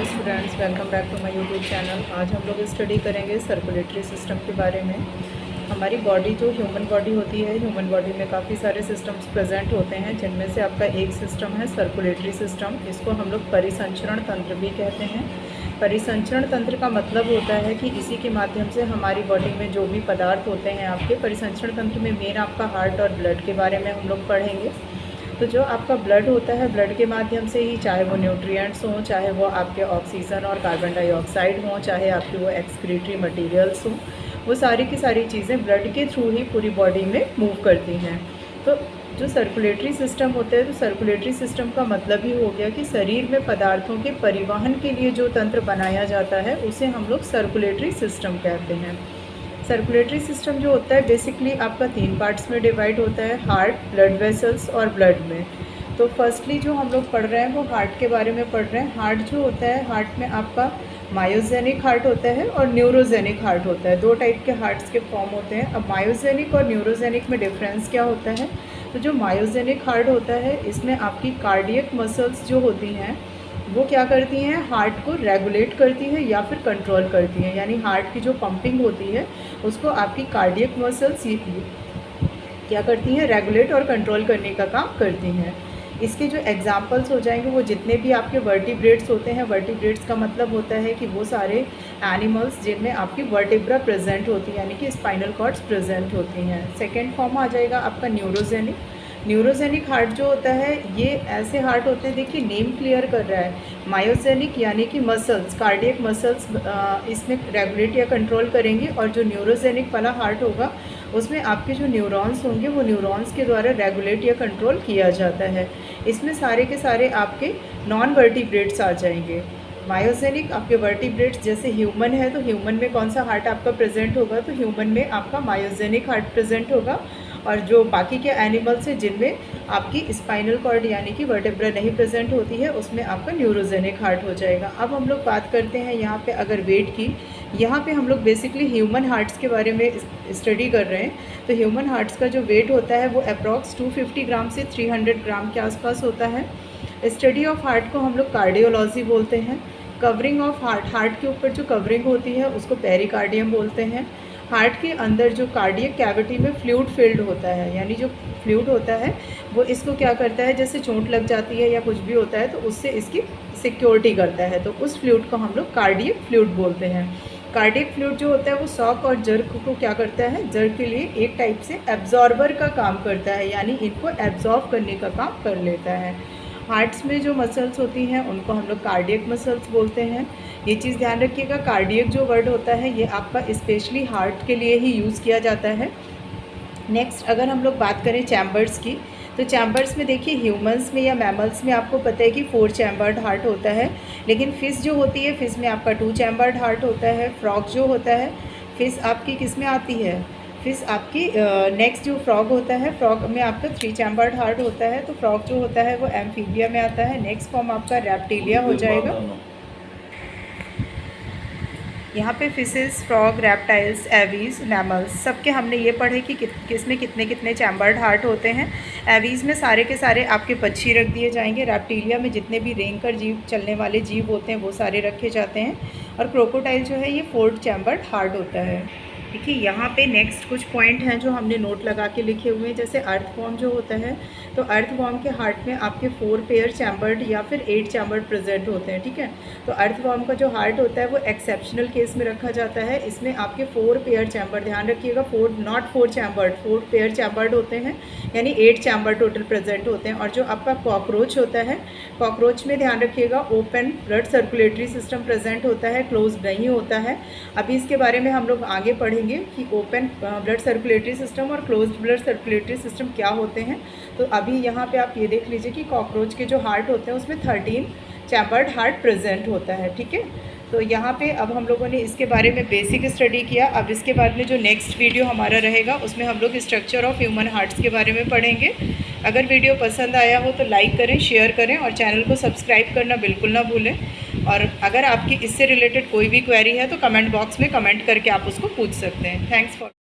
Dear students, welcome back to my YouTube channel. आज हम लोग स्टडी करेंगे सर्कुलेटरी सिस्टम के बारे में। हमारी बॉडी जो ह्यूमन बॉडी होती है, ह्यूमन बॉडी में काफ़ी सारे सिस्टम्स प्रेजेंट होते हैं, जिनमें से आपका एक सिस्टम है सर्कुलेटरी सिस्टम। इसको हम लोग परिसंचरण तंत्र भी कहते हैं। परिसंचरण तंत्र का मतलब होता है कि इसी के माध्यम से हमारी बॉडी में जो भी पदार्थ होते हैं आपके, परिसंचरण तंत्र में मेन आपका हार्ट और ब्लड के बारे में हम लोग पढ़ेंगे। तो जो आपका ब्लड होता है, ब्लड के माध्यम से ही, चाहे वो न्यूट्रिएंट्स हों, चाहे वो आपके ऑक्सीजन और कार्बन डाइऑक्साइड हों, चाहे आपके वो एक्सक्रीटरी मटेरियल्स हों, वो सारी की सारी चीज़ें ब्लड के थ्रू ही पूरी बॉडी में मूव करती हैं। तो जो सर्कुलेटरी सिस्टम होता है, तो सर्कुलेटरी सिस्टम का मतलब ही हो गया कि शरीर में पदार्थों के परिवहन के लिए जो तंत्र बनाया जाता है उसे हम लोग सर्कुलेटरी सिस्टम कहते हैं। सर्कुलेटरी सिस्टम जो होता है बेसिकली आपका 3 पार्ट्स में डिवाइड होता है, हार्ट, ब्लड वेसल्स और ब्लड में। तो फर्स्टली जो हम लोग पढ़ रहे हैं वो हार्ट के बारे में पढ़ रहे हैं। हार्ट जो होता है, हार्ट में आपका मायोजेनिक हार्ट होता है और न्यूरोजेनिक हार्ट होता है। 2 टाइप के हार्ट्स के फॉर्म होते हैं। अब मायोजेनिक और न्यूरोजेनिक में डिफरेंस क्या होता है? तो जो मायोजेनिक हार्ट होता है, इसमें आपकी कार्डियक मसल्स जो होती हैं वो क्या करती हैं, हार्ट को रेगुलेट करती है या फिर कंट्रोल करती हैं। यानी हार्ट की जो पंपिंग होती है उसको आपकी कार्डियक मसल्स क्या करती हैं, रेगुलेट और कंट्रोल करने का काम करती हैं। इसके जो एग्जांपल्स हो जाएंगे वो जितने भी आपके वर्टिब्रेट्स होते हैं, वर्टिब्रेट्स का मतलब होता है कि वो सारे एनिमल्स जिनमें आपकी वर्टिब्रा प्रेजेंट होती है, यानी कि स्पाइनल कॉर्ड्स प्रेजेंट होती हैं। सेकेंड फॉर्म आ जाएगा आपका न्यूरोजेनिक। न्यूरोजेनिक हार्ट जो होता है, ये ऐसे हार्ट होते हैं, देखिए नेम क्लियर कर रहा है, मायोजेनिक यानी कि मसल्स, कार्डियक मसल्स इसमें रेगुलेट या कंट्रोल करेंगे, और जो न्यूरोजेनिक वाला हार्ट होगा उसमें आपके जो न्यूरॉन्स होंगे वो न्यूरॉन्स के द्वारा रेगुलेट या कंट्रोल किया जाता है। इसमें सारे के सारे आपके नॉन वर्टिब्रेट्स आ जाएंगे। मायोजेनिक आपके वर्टिब्रेट्स, जैसे ह्यूमन है तो ह्यूमन में कौन सा हार्ट आपका प्रेजेंट होगा, तो ह्यूमन में आपका मायोजेनिक हार्ट प्रेजेंट होगा। और जो बाकी के एनिमल्स हैं जिनमें आपकी स्पाइनल कॉर्ड यानी कि वर्टेब्रा नहीं प्रेजेंट होती है, उसमें आपका न्यूरोजेनिक हार्ट हो जाएगा। अब हम लोग बात करते हैं यहाँ पे अगर वेट की। यहाँ पे हम लोग बेसिकली ह्यूमन हार्ट्स के बारे में स्टडी कर रहे हैं। तो ह्यूमन हार्ट्स का जो वेट होता है वो अप्रॉक्स 250 ग्राम से 300 ग्राम के आसपास होता है। स्टडी ऑफ हार्ट को हम लोग कार्डियोलॉजी बोलते हैं। कवरिंग ऑफ हार्ट, हार्ट के ऊपर जो कवरिंग होती है उसको पेरिकार्डियम बोलते हैं। हार्ट के अंदर जो कार्डियक कैविटी में फ्लूइड फिल्ड होता है, यानी जो फ्लूइड होता है वो इसको क्या करता है, जैसे चोट लग जाती है या कुछ भी होता है तो उससे इसकी सिक्योरिटी करता है, तो उस फ्लूइड को हम लोग कार्डियक फ्लूइड बोलते हैं। कार्डियक फ्लूइड जो होता है वो शॉक और जर्क को क्या करता है, जर्क के लिए एक टाइप से एब्जॉर्बर का काम करता है, यानी इनको एब्जॉर्ब करने का काम कर लेता है। हार्ट्स में जो मसल्स होती हैं उनको हम लोग कार्डियक मसल्स बोलते हैं। ये चीज़ ध्यान रखिएगा, कार्डियक जो वर्ड होता है ये आपका स्पेशली हार्ट के लिए ही यूज़ किया जाता है। नेक्स्ट अगर हम लोग बात करें चैम्बर्स की, तो चैम्बर्स में देखिए ह्यूमंस में या मैमल्स में आपको पता है कि 4 चैम्बर्ड हार्ट होता है, लेकिन फिश जो होती है, फिश में आपका 2 चैम्बर्ड हार्ट होता है। फ्रॉग जो होता है, फिश आपकी किस में आती है, फिश आपकी नेक्स्ट जो फ्रॉग होता है, फ्रॉग में आपका 3 चैम्बर्ड हार्ट होता है। तो फ्रॉग जो होता है वो एम्फीबिया में आता है। नेक्स्ट फॉर्म आपका रेप्टिलिया हो जाएगा। यहाँ पे fishes, frog, reptiles, aves, mammals, सबके हमने ये पढ़े कि किसमें कितने कितने चैम्बर्ड हार्ट होते हैं। एवीज में सारे के सारे आपके पक्षी रख दिए जाएंगे। रेप्टिलिया में जितने भी रेंग कर जीव, चलने वाले जीव होते हैं वो सारे रखे जाते हैं। और क्रोकोडाइल जो है ये 4 चैम्बर्ड हार्ट होता है। देखिए यहाँ पे नेक्स्ट कुछ पॉइंट हैं जो हमने नोट लगा के लिखे हुए हैं। जैसे अर्थवॉर्म जो होता है, तो अर्थवॉर्म के हार्ट में आपके 4 पेयर चैम्बर्ड या फिर 8 चैम्बर्ड प्रेजेंट होते हैं, ठीक है। तो अर्थवॉर्म का जो हार्ट होता है वो एक्सेप्शनल केस में रखा जाता है। इसमें आपके 4 पेयर चैम्बर्ड, ध्यान रखिएगा, 4 नॉट 4 चैम्बर्ड, 4 पेयर चैम्बर्ड होते हैं, यानी 8 चैम्बर्ड टोटल प्रेजेंट होते हैं। और जो आपका कॉकरोच होता है, कॉकरोच में ध्यान रखिएगा open blood circulatory system present होता है, क्लोज नहीं होता है। अभी इसके बारे में हम लोग आगे पढ़ेंगे कि ओपन ब्लड सर्कुलेटरी सिस्टम और क्लोज्ड ब्लड सर्कुलेटरी सिस्टम क्या होते हैं। तो अभी यहाँ पे आप ये देख लीजिए कि कॉकरोच के जो हार्ट होते हैं उसमें 13 चैम्बर्ड हार्ट प्रेजेंट होता है, ठीक है। तो यहाँ पे अब हम लोगों ने इसके बारे में बेसिक स्टडी किया। अब इसके बाद में जो नेक्स्ट वीडियो हमारा रहेगा उसमें हम लोग स्ट्रक्चर ऑफ ह्यूमन हार्ट्स के बारे में पढ़ेंगे। अगर वीडियो पसंद आया हो तो लाइक करें, शेयर करें और चैनल को सब्सक्राइब करना बिल्कुल ना भूलें। और अगर आपकी इससे रिलेटेड कोई भी क्वेरी है तो कमेंट बॉक्स में कमेंट करके आप उसको पूछ सकते हैं। Thanks for